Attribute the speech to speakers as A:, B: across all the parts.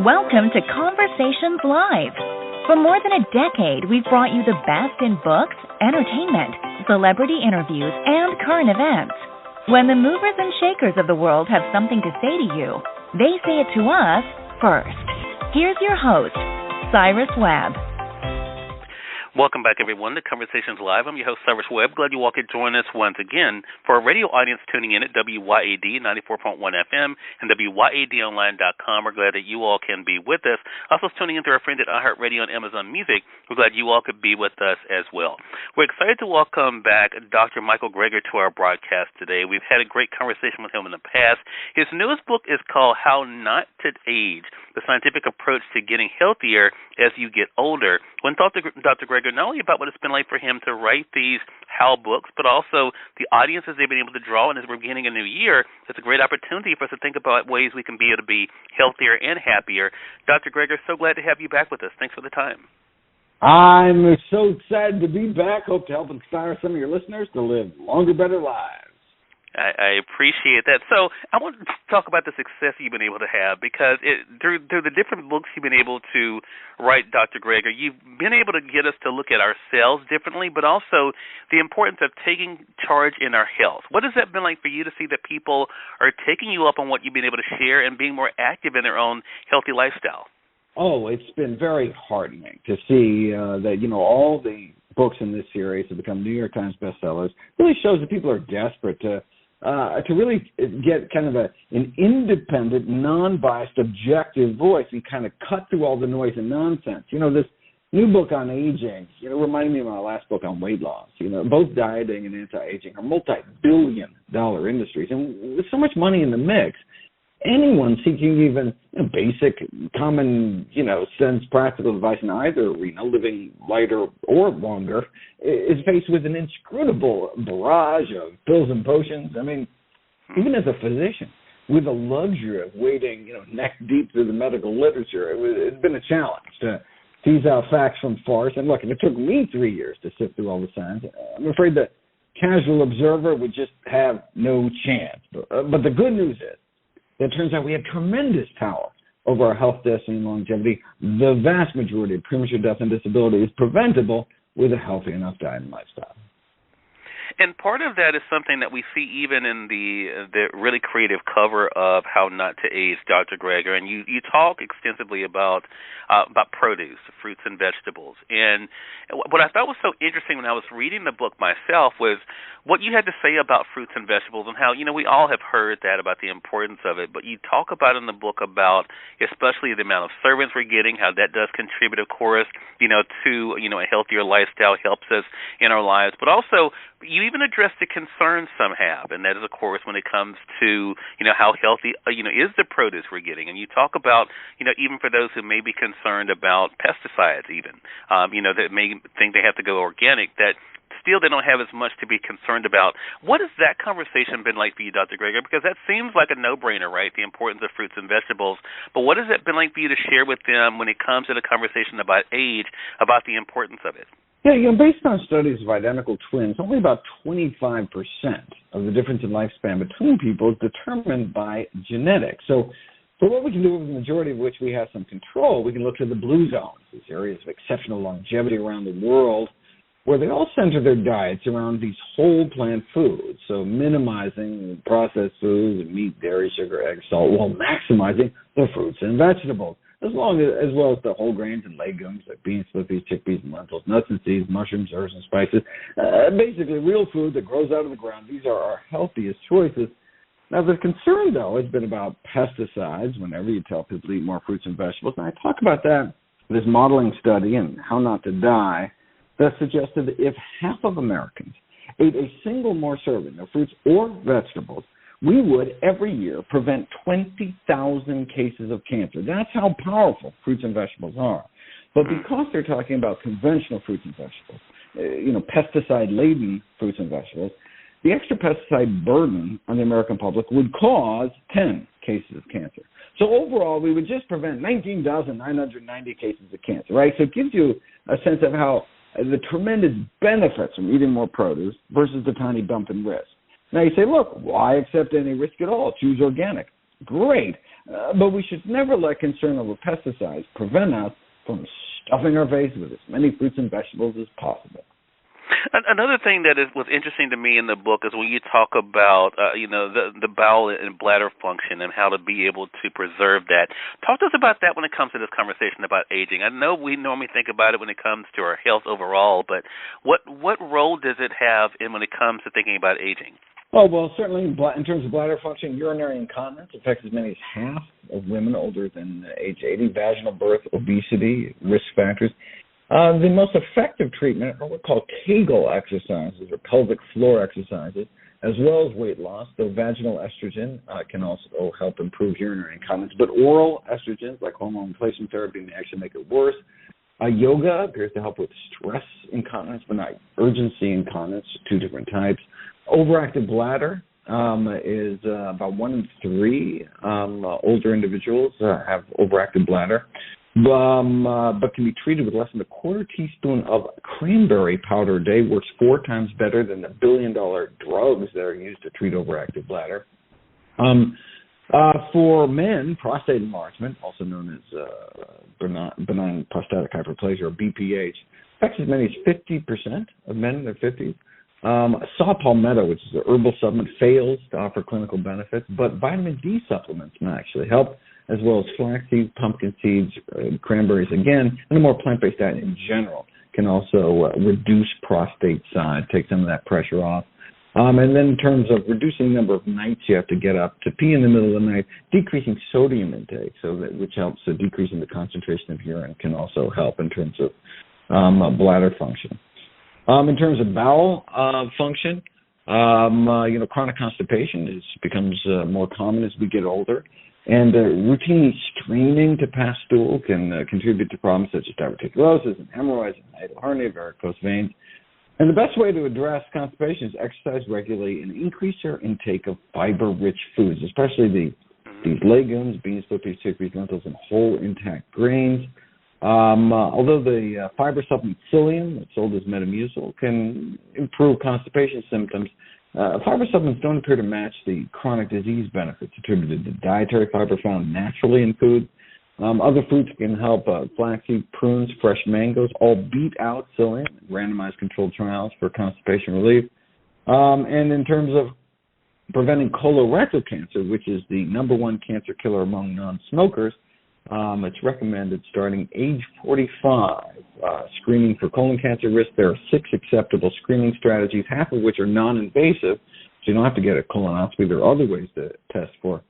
A: Welcome to Conversations Live. For more than a decade, we've brought you the best in books, entertainment, celebrity interviews, and current events. When the movers and shakers of the world have something to say to you, they say it to us first. Here's your host, Cyrus Webb.
B: Welcome back, everyone, to Conversations Live. I'm your host, Cyrus Webb. Glad you all could join us once again. For our radio audience tuning in at WYAD 94.1 FM and WYADonline.com, we're glad that you all can be with us. Also tuning in to our friends at iHeartRadio and Amazon Music, we're glad you all could be with us as well. We're excited to welcome back Dr. Michael Greger to our broadcast today. We've had a great conversation with him in the past. His newest book is called How Not to Age, the Scientific Approach to Getting Healthier as You Get Older. When Dr. Greger, not only about what it's been like for him to write these how books, but also the audiences they've been able to draw in as we're beginning a new year, it's a great opportunity for us to think about ways we can be able to be healthier and happier. Dr. Greger, so glad to have you back with us. Thanks for the time.
C: I'm so excited to be back. Hope to help inspire some of your listeners to live longer, better lives.
B: I appreciate that. So I want to talk about the success you've been able to have because through the different books you've been able to write, Dr. Greger, you've been able to get us to look at ourselves differently, but also the importance of taking charge in our health. What has that been like for you to see that people are taking you up on what you've been able to share and being more active in their own healthy lifestyle?
C: Oh, it's been very heartening to see that, all the books in this series have become New York Times bestsellers. It really shows that people are desperate to really get kind of an independent, non-biased, objective voice and kind of cut through all the noise and nonsense. This new book on aging, reminded me of my last book on weight loss. Both dieting and anti-aging are multi-billion-dollar industries. And with so much money in the mix, anyone seeking even basic, common, sense, practical advice in either arena, living lighter or longer, is faced with an inscrutable barrage of pills and potions. I mean, even as a physician, with the luxury of wading, neck deep through the medical literature, it's been a challenge to tease out facts from farce. And look, if it took me 3 years to sift through all the science, I'm afraid the casual observer would just have no chance. But the good news is, it turns out we have tremendous power over our health, destiny, and longevity. The vast majority of premature death and disability is preventable with a healthy enough diet and lifestyle.
B: And part of that is something that we see even in the really creative cover of How Not to Age, Dr. Greger. And you talk extensively about produce, fruits and vegetables. And what I thought was so interesting when I was reading the book myself was what you had to say about fruits and vegetables and how, we all have heard that about the importance of it. But you talk about in the book about especially the amount of servants we're getting, how that does contribute, of course, to, a healthier lifestyle helps us in our lives. But also, you even address the concerns some have, and that is, of course, when it comes to, how healthy, is the produce we're getting. And you talk about, even for those who may be concerned about pesticides even, that may think they have to go organic, that still they don't have as much to be concerned about. What has that conversation been like for you, Dr. Greger? Because that seems like a no-brainer, right, the importance of fruits and vegetables. But what has it been like for you to share with them when it comes to the conversation about age, about the importance of it?
C: Yeah, based on studies of identical twins, only about 25% of the difference in lifespan between people is determined by genetics. So for what we can do with the majority of which we have some control, we can look to the blue zones, these areas of exceptional longevity around the world, where they all center their diets around these whole plant foods, so minimizing processed foods, meat, dairy, sugar, eggs, salt, while maximizing the fruits and vegetables, as well as the whole grains and legumes like beans, flippers, chickpeas, and lentils, nuts and seeds, mushrooms, herbs, and spices. Basically, real food that grows out of the ground. These are our healthiest choices. Now, the concern, though, has been about pesticides whenever you tell people to eat more fruits and vegetables. And I talk about that, this modeling study in How Not to Die, that suggested that if half of Americans ate a single more serving of fruits or vegetables, we would every year prevent 20,000 cases of cancer. That's how powerful fruits and vegetables are. But because they're talking about conventional fruits and vegetables, pesticide-laden fruits and vegetables, the extra pesticide burden on the American public would cause 10 cases of cancer. So overall, we would just prevent 19,990 cases of cancer, right? So it gives you a sense of how the tremendous benefits from eating more produce versus the tiny bump in risk. Now you say, look, why accept any risk at all? Choose organic. Great. But we should never let concern over pesticides prevent us from stuffing our face with as many fruits and vegetables as possible.
B: Another thing that was interesting to me in the book is when you talk about, the bowel and bladder function and how to be able to preserve that. Talk to us about that when it comes to this conversation about aging. I know we normally think about it when it comes to our health overall, but what role does it have when it comes to thinking about aging?
C: Oh, well, certainly in terms of bladder function, urinary incontinence affects as many as half of women older than age 80. Vaginal birth, obesity, risk factors. The most effective treatment are what we call Kegel exercises or pelvic floor exercises, as well as weight loss, though vaginal estrogen can also help improve urinary incontinence. But oral estrogens, like hormone replacement therapy, may actually make it worse. Yoga appears to help with stress incontinence, but not urgency incontinence, two different types. Overactive bladder is about 1 in 3 older individuals have overactive bladder. But can be treated with less than a quarter teaspoon of cranberry powder a day. Works 4 times better than the billion-dollar drugs that are used to treat overactive bladder. For men, prostate enlargement, also known as benign prostatic hyperplasia or BPH, affects as many as 50% of men in their 50s. Saw palmetto, which is a herbal supplement, fails to offer clinical benefits, but vitamin D supplements can actually help, as well as flaxseed, pumpkin seeds, cranberries again, and a more plant-based diet in general can also reduce prostate size, take some of that pressure off. And then in terms of reducing the number of nights you have to get up to pee in the middle of the night, decreasing sodium intake, which helps decreasing the concentration of urine, can also help in terms of bladder function. In terms of bowel function, chronic constipation becomes more common as we get older. And routinely straining to pass stool can contribute to problems such as diverticulosis and hemorrhoids and hiatal hernia, varicose veins. And the best way to address constipation is exercise regularly and increase your intake of fiber-rich foods, especially these legumes, beans, flippers, chickpeas, lentils, and whole intact grains. Although the fiber supplement psyllium, that's sold as Metamucil, can improve constipation symptoms, fiber supplements don't appear to match the chronic disease benefits attributed to dietary fiber found naturally in food. Other fruits can help. Flaxseed, prunes, fresh mangoes all beat out psyllium in randomized controlled trials for constipation relief. And in terms of preventing colorectal cancer, which is the number 1 cancer killer among non-smokers, it's recommended starting age 45. Screening for colon cancer risk, there are 6 acceptable screening strategies, half of which are non-invasive, so you don't have to get a colonoscopy. There are other ways to test for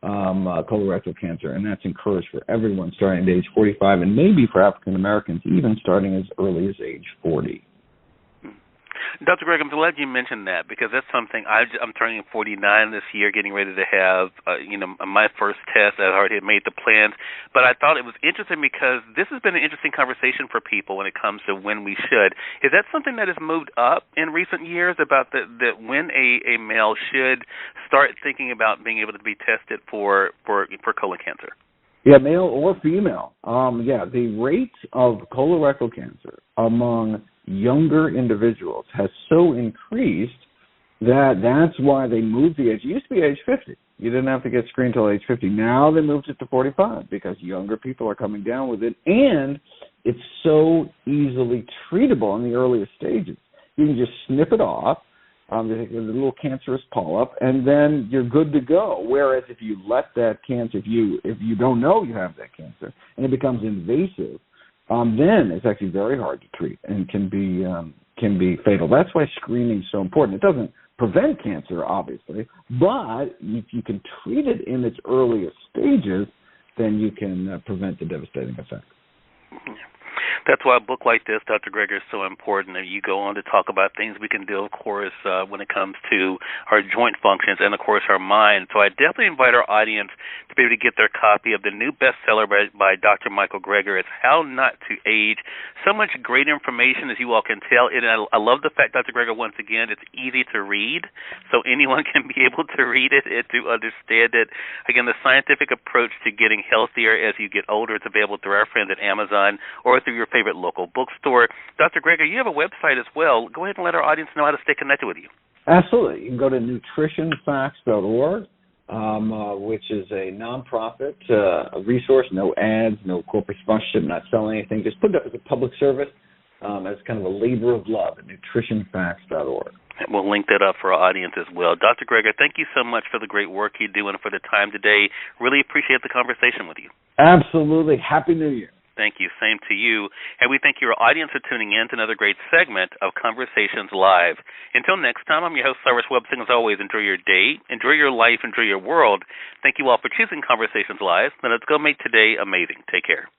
C: colorectal cancer, and that's encouraged for everyone starting at age 45, and maybe for African Americans even starting as early as age 40.
B: Dr. Greg, I'm glad you mentioned that because that's something I'm turning 49 this year, getting ready to have, my first test. I already had made the plans, but I thought it was interesting because this has been an interesting conversation for people when it comes to when we should. Is that something that has moved up in recent years about that when a male should start thinking about being able to be tested for colon cancer?
C: Yeah, male or female. The rate of colorectal cancer among younger individuals has so increased that's why they moved the age. It used to be age 50. You didn't have to get screened until age 50. Now they moved it to 45 because younger people are coming down with it, and it's so easily treatable in the earliest stages. You can just snip it off, the little cancerous polyp, and then you're good to go. Whereas if you let that cancer, if you don't know you have that cancer, and it becomes invasive, then it's actually very hard to treat and can be fatal. That's why screening is so important. It doesn't prevent cancer, obviously, but if you can treat it in its earliest stages, then you can prevent the devastating effects.
B: That's why a book like this, Dr. Greger, is so important. And you go on to talk about things we can do, of course, when it comes to our joint functions and, of course, our mind. So I definitely invite our audience to be able to get their copy of the new bestseller by Dr. Michael Greger. It's How Not to Age. So much great information, as you all can tell. And I love the fact, Dr. Greger, once again, it's easy to read, so anyone can be able to read it and to understand it. Again, the scientific approach to getting healthier as you get older. It's available through our friends at Amazon or through your favorite local bookstore. Dr. Greger, you have a website as well. Go ahead and let our audience know how to stay connected with you.
C: Absolutely. You can go to nutritionfacts.org. which is a nonprofit a resource, no ads, no corporate sponsorship, not selling anything. Just put it up as a public service, as kind of a labor of love at nutritionfacts.org.
B: And we'll link that up for our audience as well. Dr. Greger, thank you so much for the great work you do and for the time today. Really appreciate the conversation with you.
C: Absolutely. Happy New Year.
B: Thank you. Same to you. And we thank your audience for tuning in to another great segment of Conversations Live. Until next time, I'm your host, Cyrus Webb, saying as always, enjoy your day, enjoy your life, enjoy your world. Thank you all for choosing Conversations Live. Now let's go make today amazing. Take care.